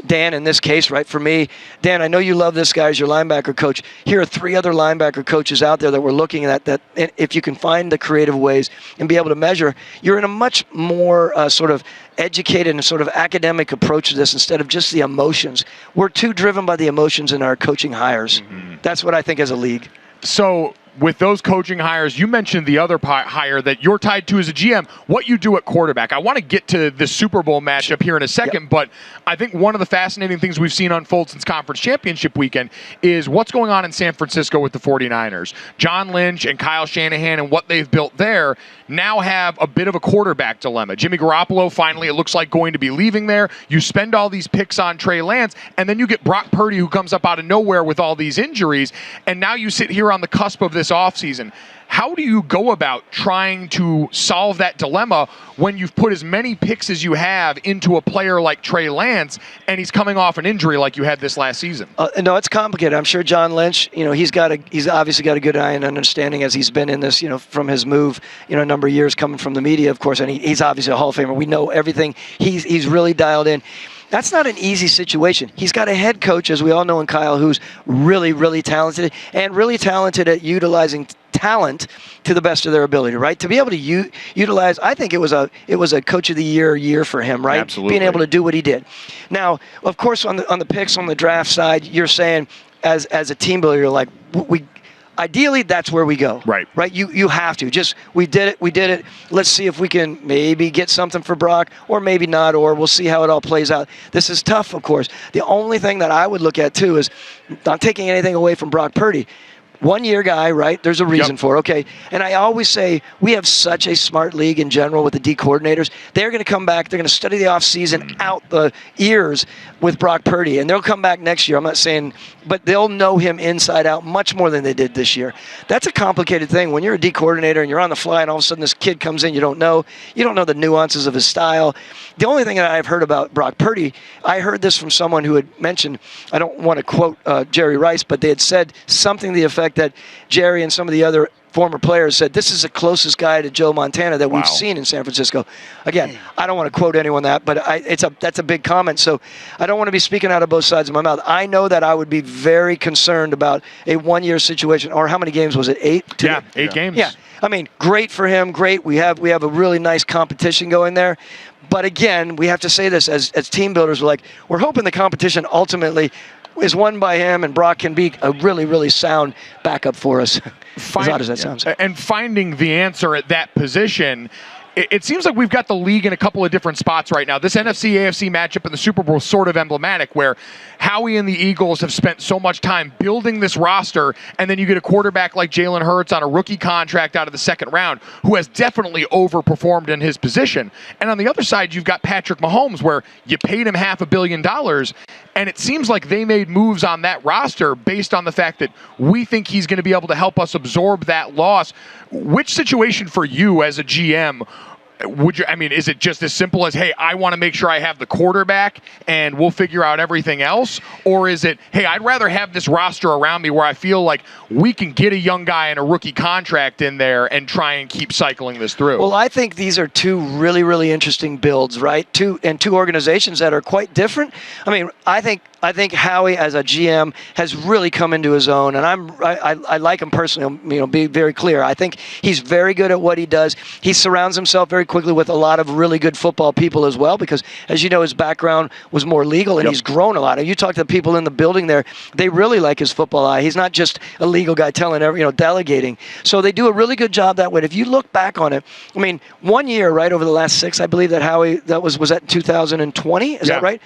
Dan, in this case, right, for me, Dan, I know you love this guy as your linebacker coach. Here are 3 other linebacker coaches out there that we're looking at that if you can find the creative ways and be able to measure, you're in a much more sort of educated and sort of academic approach to this instead of just the emotions. We're too driven by the emotions in our coaching hires. Mm-hmm. That's what I think as a league. So with those coaching hires, you mentioned the other hire that you're tied to as a GM, what you do at quarterback. I want to get to the Super Bowl matchup here in a second, but I think one of the fascinating things we've seen unfold since Conference Championship weekend is what's going on in San Francisco with the 49ers. John Lynch and Kyle Shanahan and what they've built there now have a bit of a quarterback dilemma. Jimmy Garoppolo finally, it looks like, going to be leaving there. You spend all these picks on Trey Lance, and then you get Brock Purdy, who comes up out of nowhere with all these injuries, and now you sit here on the cusp of this offseason. How do you go about trying to solve that dilemma when you've put as many picks as you have into a player like Trey Lance and he's coming off an injury like you had this last season? No, it's complicated. I'm sure John Lynch, he's obviously got a good eye and understanding as he's been in this, from his move, a number of years coming from the media, of course, and he's obviously a Hall of Famer. We know everything. He's really dialed in. That's not an easy situation. He's got a head coach, as we all know in Kyle, who's really, really talented and really talented at utilizing talent to the best of their ability, right? To be able to utilize, I think it was a coach of the year for him, right? Absolutely. Being able to do what he did. Now, of course, on the picks on the draft side, you're saying as a team builder, you're like, ideally, that's where we go. Right. You have to. We did it. Let's see if we can maybe get something for Brock, or maybe not, or we'll see how it all plays out. This is tough, of course. The only thing that I would look at, too, is not taking anything away from Brock Purdy. 1-year guy, right? There's a reason for it. Okay. And I always say we have such a smart league in general with the D coordinators. They're going to come back. They're going to study the offseason out the ears with Brock Purdy, and they'll come back next year. I'm not saying, but they'll know him inside out much more than they did this year. That's a complicated thing. When you're a D coordinator and you're on the fly and all of a sudden this kid comes in, you don't know the nuances of his style. The only thing that I've heard about Brock Purdy, I heard this from someone who had mentioned, I don't want to quote Jerry Rice, but they had said something to the effect that Jerry and some of the other former players said this is the closest guy to Joe Montana that we've seen in San Francisco. Again, I don't want to quote anyone that, but that's a big comment. So I don't want to be speaking out of both sides of my mouth. I know that I would be very concerned about a one-year situation. Or how many games was it? 8? Yeah, 8 games. Yeah, I mean, great for him. Great. We have a really nice competition going there. But again, we have to say this as team builders. We're hoping the competition ultimately is won by him, and Brock can be a really, really sound backup for us. As odd as that sounds. And finding the answer at that position, it seems like we've got the league in a couple of different spots right now. This NFC-AFC matchup in the Super Bowl is sort of emblematic, where Howie and the Eagles have spent so much time building this roster, and then you get a quarterback like Jalen Hurts on a rookie contract out of the second round, who has definitely overperformed in his position. And on the other side, you've got Patrick Mahomes, where you paid him $500 million, and it seems like they made moves on that roster based on the fact that we think he's going to be able to help us absorb that loss. Which situation for you as a GM is it just as simple as, hey, I want to make sure I have the quarterback and we'll figure out everything else? Or is it, hey, I'd rather have this roster around me where I feel like we can get a young guy in a rookie contract in there and try and keep cycling this through? Well, I think these are two really, really interesting builds, right? Two organizations that are quite different. I mean, I think Howie as a GM has really come into his own, and I like him personally. Be very clear. I think he's very good at what he does. He surrounds himself very quickly with a lot of really good football people as well, because as you know, his background was more legal, and he's grown a lot. And you talk to the people in the building there, they really like his football eye. He's not just a legal guy telling delegating. So they do a really good job that way. If you look back on it, I mean, 1 year right over the last 6, I believe that Howie was that 2020? Is that right?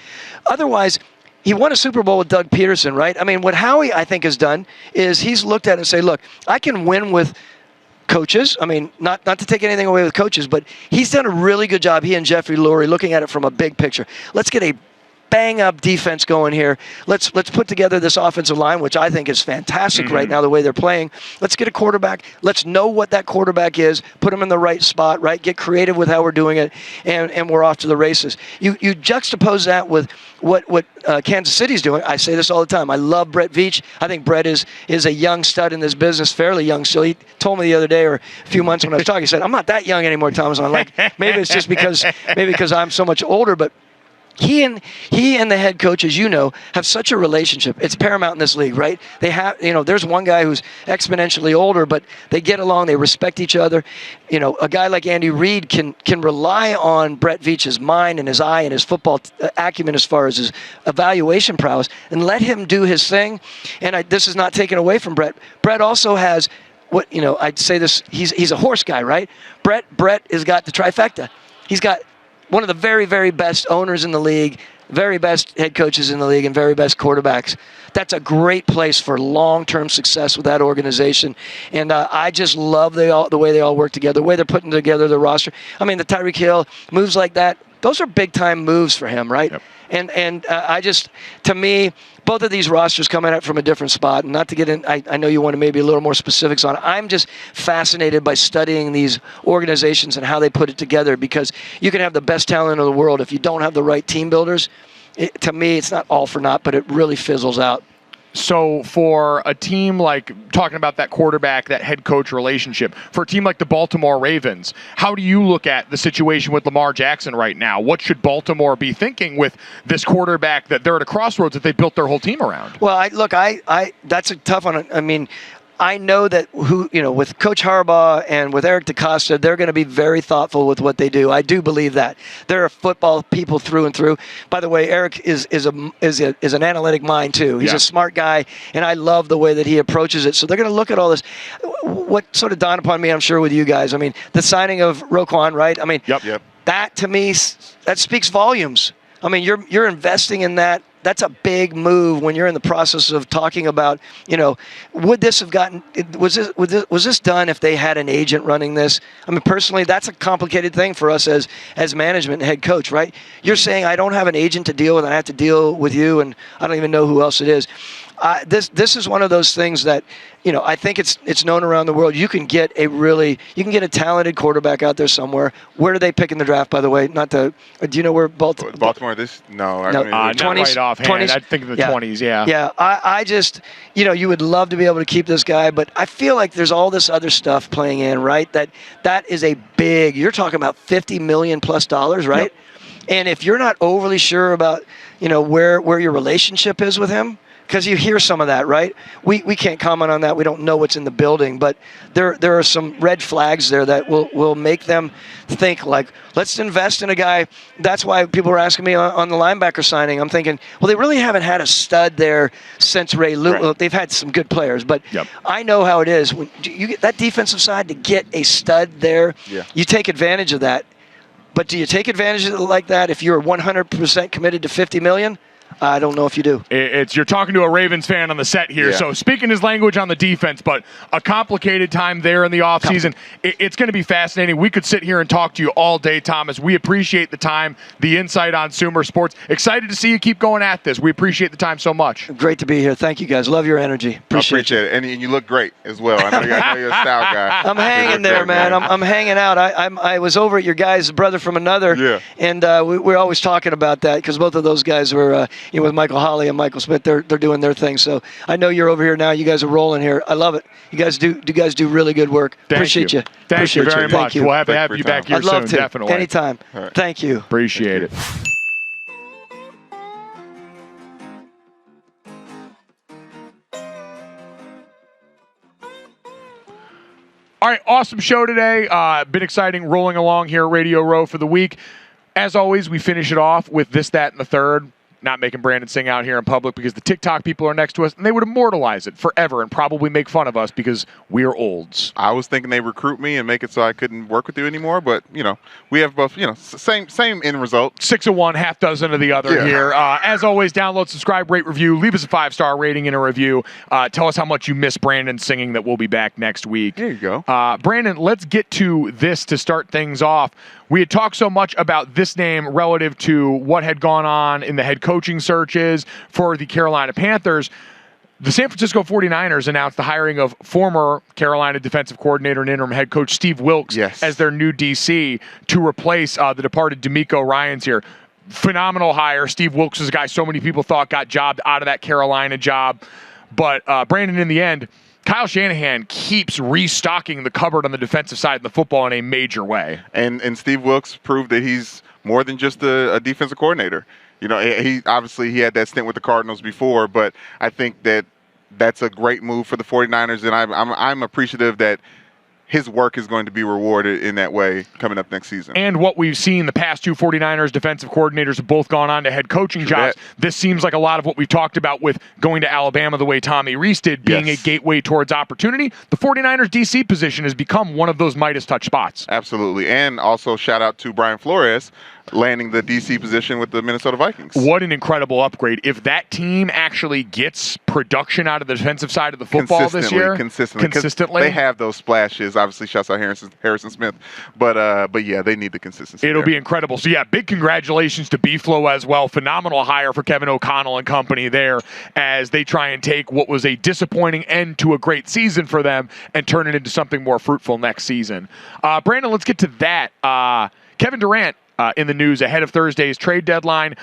Otherwise, he won a Super Bowl with Doug Peterson, right? I mean, what Howie, I think, has done is he's looked at it and say, look, I can win with coaches. I mean, not to take anything away with coaches, but he's done a really good job, he and Jeffrey Lurie, looking at it from a big picture. Let's get a bang-up defense going here. Let's put together this offensive line, which I think is fantastic right now, the way they're playing. Let's get a quarterback. Let's know what that quarterback is, put him in the right spot, right? Get creative with how we're doing it, and we're off to the races. You juxtapose that with what Kansas City's doing. I say this all the time. I love Brett Veach. I think Brett is a young stud in this business, fairly young. So he told me the other day, or a few months when I was talking, he said, I'm not that young anymore, Thomas. And I'm like, maybe it's just because I'm so much older, but he and the head coach, as you know, have such a relationship. It's paramount in this league, right? They have, there's one guy who's exponentially older, but they get along, they respect each other. A guy like Andy Reid can rely on Brett Veach's mind and his eye and his football acumen as far as his evaluation prowess, and let him do his thing. And this is not taken away from Brett. Brett also has I'd say this. He's a horse guy, right? Brett has got the trifecta. He's got one of the very, very best owners in the league, very best head coaches in the league, and very best quarterbacks. That's a great place for long-term success with that organization. And I just love the way they all work together, the way they're putting together the roster. I mean, the Tyreek Hill moves like that, those are big-time moves for him, right? Yep. And to me, both of these rosters come at it from a different spot. And not to get in, I know you want to maybe a little more specifics on it. I'm just fascinated by studying these organizations and how they put it together, because you can have the best talent in the world. If you don't have the right team builders, to me, it's not all for naught, but it really fizzles out. So for a team like, talking about that quarterback, that head coach relationship, for a team like the Baltimore Ravens, how do you look at the situation with Lamar Jackson right now? What should Baltimore be thinking with this quarterback that they're at a crossroads that they built their whole team around? Well, I that's a tough one. I mean, I know that with Coach Harbaugh and with Eric DeCosta, they're going to be very thoughtful with what they do. I do believe that. They're football people through and through. By the way, Eric is an analytic mind too. He's a smart guy, and I love the way that he approaches it. So they're going to look at all this. What sort of dawned upon me, I'm sure with you guys, I mean, the signing of Roquan, right? I mean, Yep. That to me, that speaks volumes. I mean, you're investing in that. That's a big move when you're in the process of talking about, would this have gotten, was this done if they had an agent running this? I mean, personally, that's a complicated thing for us as management and head coach, right? You're saying I don't have an agent to deal with, I have to deal with you, and I don't even know who else it is. this is one of those things that, I think it's known around the world. You can get a talented quarterback out there somewhere. Where do they pick in the draft, by the way? Do you know where Baltimore? No. Not 20s, right offhand. 20s? I think of the 20s, yeah. Yeah, I just, you would love to be able to keep this guy, but I feel like there's all this other stuff playing in, right? That is a big, you're talking about $50 million plus, right? Yep. And if you're not overly sure about, where your relationship is with him, because you hear some of that, right? We can't comment on that. We don't know what's in the building, but there are some red flags there that will make them think like, let's invest in a guy. That's why people were asking me on the linebacker signing. I'm thinking, well, they really haven't had a stud there since Ray Lewis. Right. They've had some good players, but I know how it is. When you get that defensive side to get a stud there, you take advantage of that. But do you take advantage of it like that if you're 100% committed to $50 million? I don't know if you do. You're talking to a Ravens fan on the set here, so speaking his language on the defense, but a complicated time there in the offseason. It's going to be fascinating. We could sit here and talk to you all day, Thomas. We appreciate the time, the insight on Sumer Sports. Excited to see you keep going at this. We appreciate the time so much. Great to be here. Thank you, guys. Love your energy. Appreciate it. And you look great as well. I know you're a style guy. I'm hanging there, man. I'm hanging out. I was over at your guys' brother from another, and we're always talking about that because both of those guys were with Michael Holley and Michael Smith, they're doing their thing. So I know you're over here now. You guys are rolling here. I love it. You guys do really good work. Appreciate you. Thank you very much. We'll have to have you back here soon. I'd love to. Definitely. Anytime. Right. Thank you. Appreciate it. All right, awesome show today. Been exciting rolling along here at Radio Row for the week. As always, we finish it off with this, that, and the third. Not making Brandon sing out here in public because the TikTok people are next to us, and they would immortalize it forever and probably make fun of us because we are olds. I was thinking they recruit me and make it so I couldn't work with you anymore, but, we have both, same end result. 6 of one, half dozen of the other here. As always, download, subscribe, rate, review. Leave us a 5-star rating and a review. Tell us how much you miss Brandon singing that we'll be back next week. There you go. Brandon, let's get to this to start things off. We had talked so much about this name relative to what had gone on in the head coaching searches for the Carolina Panthers. The San Francisco 49ers announced the hiring of former Carolina defensive coordinator and interim head coach Steve Wilks as their new DC to replace the departed D'Amico Ryans here. Phenomenal hire. Steve Wilks is a guy so many people thought got jobbed out of that Carolina job. But Brandon, in the end, Kyle Shanahan keeps restocking the cupboard on the defensive side of the football in a major way. And Steve Wilks proved that he's more than just a defensive coordinator. He obviously he had that stint with the Cardinals before, but I think that's a great move for the 49ers, and I'm appreciative that his work is going to be rewarded in that way coming up next season. And what we've seen, the past two 49ers defensive coordinators have both gone on to head coaching jobs. This seems like a lot of what we've talked about with going to Alabama the way Tommy Rees did, being a gateway towards opportunity. The 49ers DC position has become one of those Midas touch spots. Absolutely. And also shout out to Brian Flores landing the DC position with the Minnesota Vikings. What an incredible upgrade. If that team actually gets production out of the defensive side of the football this year. Consistently. They have those splashes. Obviously, shouts out Harrison Smith. But yeah, they need the consistency. It'll be incredible. So, yeah, big congratulations to B-Flow as well. Phenomenal hire for Kevin O'Connell and company there as they try and take what was a disappointing end to a great season for them and turn it into something more fruitful next season. Brandon, let's get to that. Kevin Durant. In the news ahead of Thursday's trade deadline.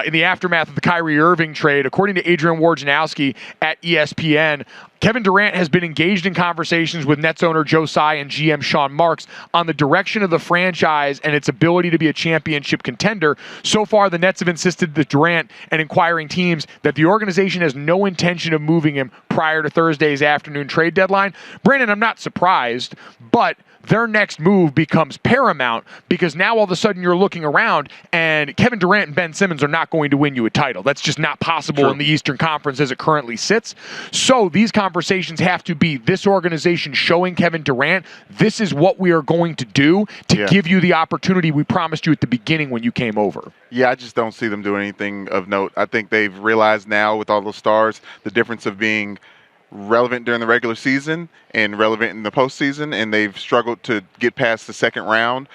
In the aftermath of the Kyrie Irving trade, according to Adrian Wojnarowski at ESPN, Kevin Durant has been engaged in conversations with Nets owner Joe Tsai and GM Sean Marks on the direction of the franchise and its ability to be a championship contender. So far, the Nets have insisted that Durant and inquiring teams that the organization has no intention of moving him prior to Thursday's afternoon trade deadline. Brandon, I'm not surprised, but their next move becomes paramount because now all of a sudden you're looking around and Kevin Durant and Ben Simmons are not going to win you a title. That's just not possible in the Eastern Conference as it currently sits. So these conversations have to be this organization showing Kevin Durant, this is what we are going to do to give you the opportunity we promised you at the beginning when you came over. Yeah, I just don't see them doing anything of note. I think they've realized now with all those stars the difference of being relevant during the regular season and relevant in the postseason, and they've struggled to get past the second round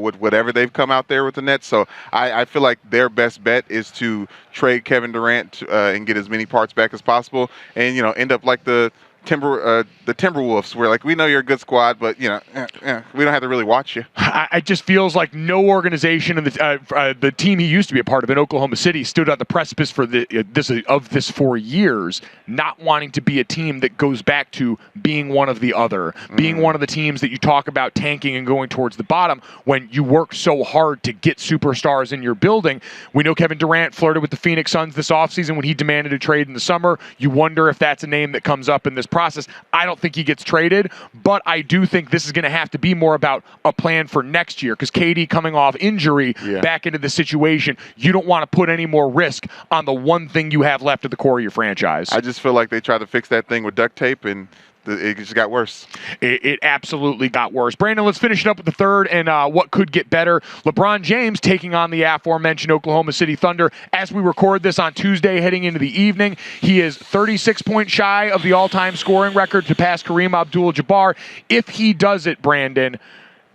with whatever they've come out there with the Nets. So I feel like their best bet is to trade Kevin Durant and get as many parts back as possible, and end up like the Timberwolves, where like we know you're a good squad, but we don't have to really watch you. It just feels like no organization in the team he used to be a part of in Oklahoma City stood on the precipice for this for years, not wanting to be a team that goes back to being one of the other, being one of the teams that you talk about tanking and going towards the bottom when you work so hard to get superstars in your building. We know Kevin Durant flirted with the Phoenix Suns this offseason when he demanded a trade in the summer. You wonder if that's a name that comes up in this process. I don't think he gets traded, but I do think this is going to have to be more about a plan for next year, because KD coming off injury back into the situation, you don't want to put any more risk on the one thing you have left at the core of your franchise. I just feel like they tried to fix that thing with duct tape, and it just got worse. It absolutely got worse. Brandon, let's finish it up with the third and what could get better. LeBron James taking on the aforementioned Oklahoma City Thunder. As we record this on Tuesday heading into the evening, he is 36 points shy of the all-time scoring record to pass Kareem Abdul-Jabbar. If he does it, Brandon,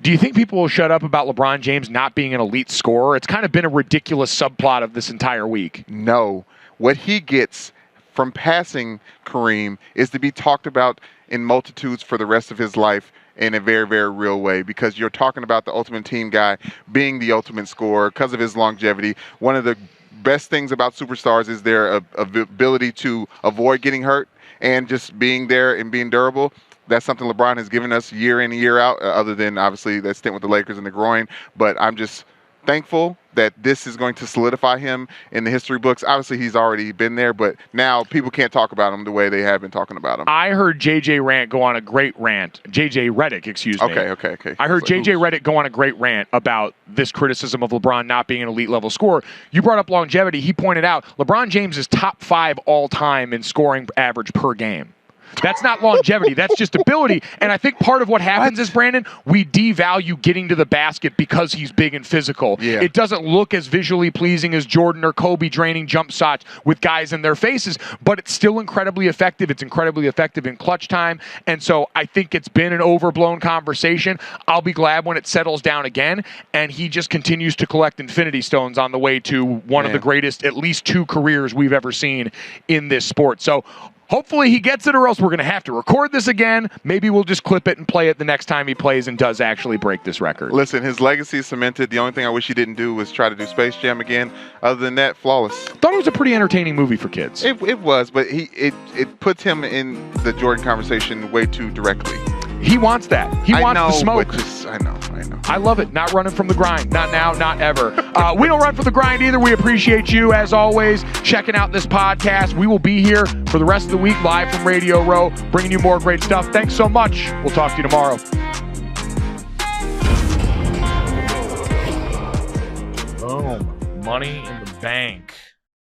do you think people will shut up about LeBron James not being an elite scorer? It's kind of been a ridiculous subplot of this entire week. No. What he gets from passing Kareem is to be talked about in multitudes for the rest of his life in a very, very real way, because you're talking about the ultimate team guy being the ultimate scorer because of his longevity. One of the best things about superstars is their ability to avoid getting hurt and just being there and being durable. That's something LeBron has given us year in and year out, other than obviously that stint with the Lakers and the groin. But I'm just thankful that this is going to solidify him in the history books. Obviously, he's already been there, but now people can't talk about him the way they have been talking about him. I heard JJ Redick go on a great rant. JJ Redick, excuse me. Okay. I heard JJ Redick go on a great rant about this criticism of LeBron not being an elite level scorer. You brought up longevity. He pointed out LeBron James is top 5 all time in scoring average per game. That's not longevity. That's just ability. And I think part of what happens is, Brandon, we devalue getting to the basket because he's big and physical. Yeah. It doesn't look as visually pleasing as Jordan or Kobe draining jump shots with guys in their faces, but it's still incredibly effective. It's incredibly effective in clutch time. And so I think it's been an overblown conversation. I'll be glad when it settles down again and he just continues to collect infinity stones on the way to one of the greatest, at least 2 careers we've ever seen in this sport. So hopefully he gets it, or else we're going to have to record this again. Maybe we'll just clip it and play it the next time he plays and does actually break this record. Listen, his legacy is cemented. The only thing I wish he didn't do was try to do Space Jam again. Other than that, flawless. Thought it was a pretty entertaining movie for kids. It was, but it puts him in the Jordan conversation way too directly. He wants that. He wants the smoke. I know. I love it. Not running from the grind. Not now, not ever. We don't run from the grind either. We appreciate you, as always, checking out this podcast. We will be here for the rest of the week live from Radio Row, bringing you more great stuff. Thanks so much. We'll talk to you tomorrow. Boom. Money in the bank.